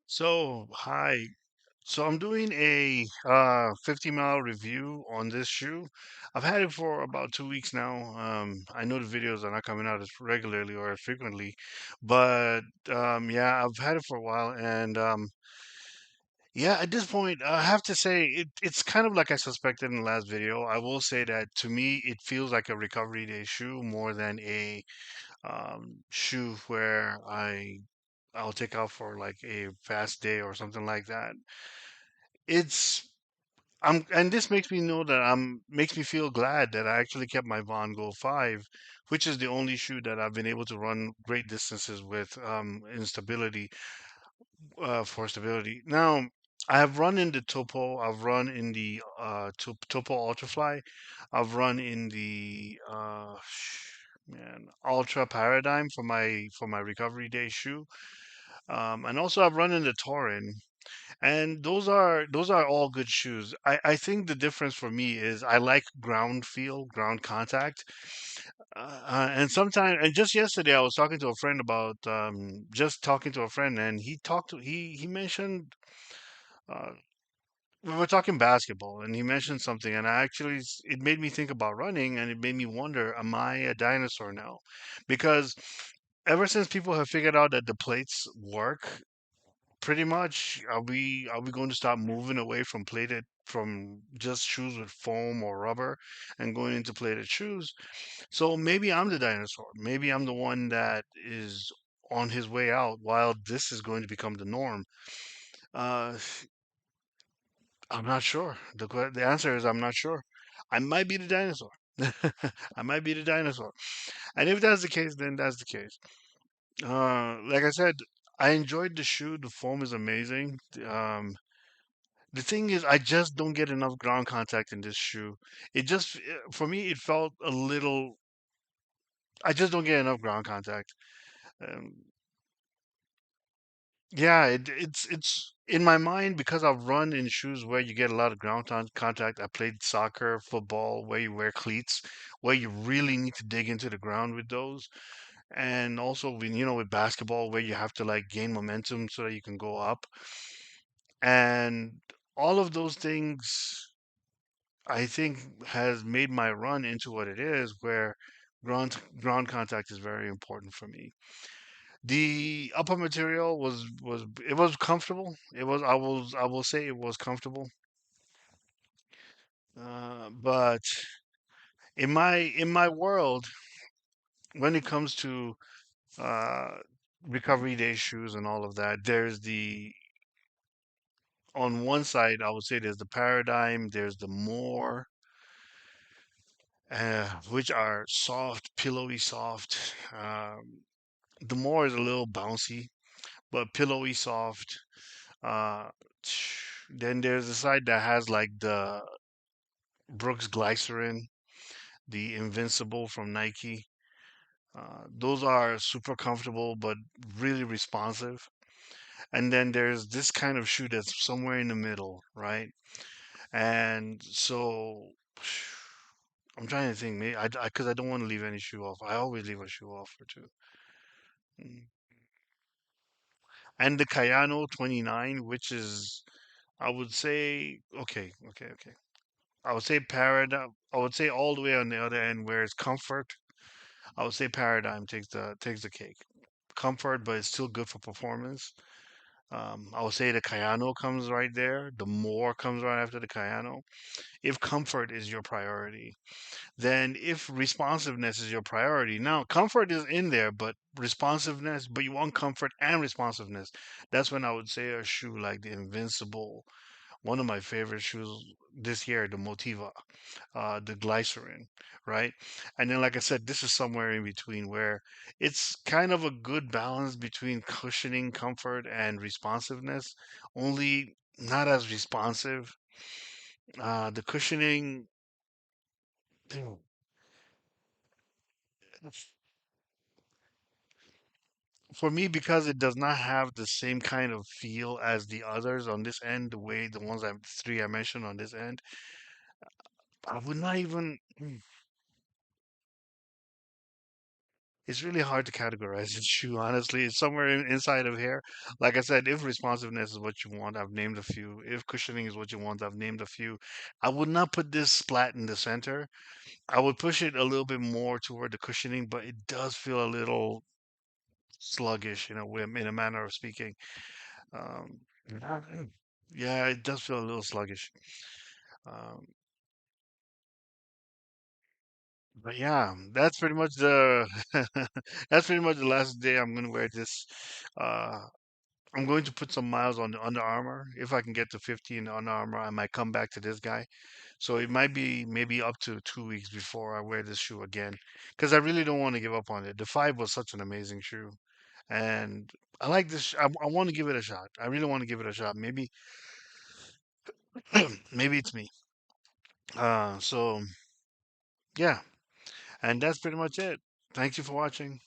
Hi. So I'm doing a 50-mile review on this shoe. I've had it for about 2 weeks now. I know the videos are not coming out as regularly or as frequently, but yeah, I've had it for a while, and yeah, at this point, I have to say it's kind of like I suspected in the last video. I will say that to me, it feels like a recovery day shoe more than a shoe where I'll take out for like a fast day or something like that. It's and this makes me know that makes me feel glad that I actually kept my Vongo 5, which is the only shoe that I've been able to run great distances with in stability for stability. Now, I have run in the Topo, I've run in the Topo Ultrafly, I've run in the man Ultra Paradigm for my recovery day shoe. And also I've run in the Torin, and those are all good shoes. I think the difference for me is I like ground feel, ground contact. And sometimes, and just yesterday, I was talking to a friend about just talking to a friend, and he mentioned uh, we were talking basketball, and he mentioned something, and it made me think about running, and it made me wonder, am I a dinosaur now? Because ever since people have figured out that the plates work, pretty much, are we going to stop moving away from just shoes with foam or rubber and going into plated shoes? So maybe I'm the dinosaur. Maybe I'm the one that is on his way out while this is going to become the norm. Uh, I'm not sure. The answer is I'm not sure. I might be the dinosaur. I might be the dinosaur. And if that's the case, then that's the case. Like I said, I enjoyed the shoe. The foam is amazing. The thing is, I just don't get enough ground contact in this shoe. For me, it felt a little. I just don't get enough ground contact. Um, yeah, it's in my mind because I've run in shoes where you get a lot of contact. I played soccer, football, where you wear cleats, where you really need to dig into the ground with those, and also when with basketball, where you have to like gain momentum so that you can go up, and all of those things I think has made my run into what it is, where ground contact is very important for me. The upper material was it was comfortable. I will say it was comfortable. But in my world, when it comes to uh, recovery day shoes and all of that, there's the on one side I would say there's the Paradigm, there's the More, which are soft, pillowy soft. The More is a little bouncy, but pillowy soft. Uh, then there's the side that has like the Brooks Glycerin, the Invincible from Nike. Those are super comfortable but really responsive. And then there's this kind of shoe that's somewhere in the middle, right? And so I'm trying to think, maybe because I don't want to leave any shoe off. I always leave a shoe off or two. Mm. And the Kayano 29, which is, I would say, okay. I would say Paradigm. I would say all the way on the other end where it's comfort. I would say Paradigm takes the cake. Comfort, but it's still good for performance. I would say the Kayano comes right there. The More comes right after the Kayano. If comfort is your priority, then if responsiveness is your priority, now comfort is in there, but responsiveness, but you want comfort and responsiveness. That's when I would say a shoe like the Invincible, one of my favorite shoes this year, the Motiva, the Glycerin, right? And then, like I said, this is somewhere in between where it's kind of a good balance between cushioning, comfort, and responsiveness, only not as responsive. The cushioning, for me, because it does not have the same kind of feel as the others on this end, the way the ones three I mentioned on this end, I would not even. It's really hard to categorize this shoe, honestly. It's somewhere inside of here. Like I said, if responsiveness is what you want, I've named a few. If cushioning is what you want, I've named a few. I would not put this splat in the center. I would push it a little bit more toward the cushioning, but it does feel a little sluggish in a manner of speaking. Um, yeah, it does feel a little sluggish. Um, but yeah, that's pretty much the that's pretty much the last day I'm gonna wear this. Uh, I'm going to put some miles on the Under Armour. If I can get to 50 in Under Armour, I might come back to this guy. So it might be maybe up to 2 weeks before I wear this shoe again, because I really don't want to give up on it. The five was such an amazing shoe, and I like this. I want to give it a shot. I really want to give it a shot. Maybe maybe it's me. So yeah, and that's pretty much it. Thank you for watching.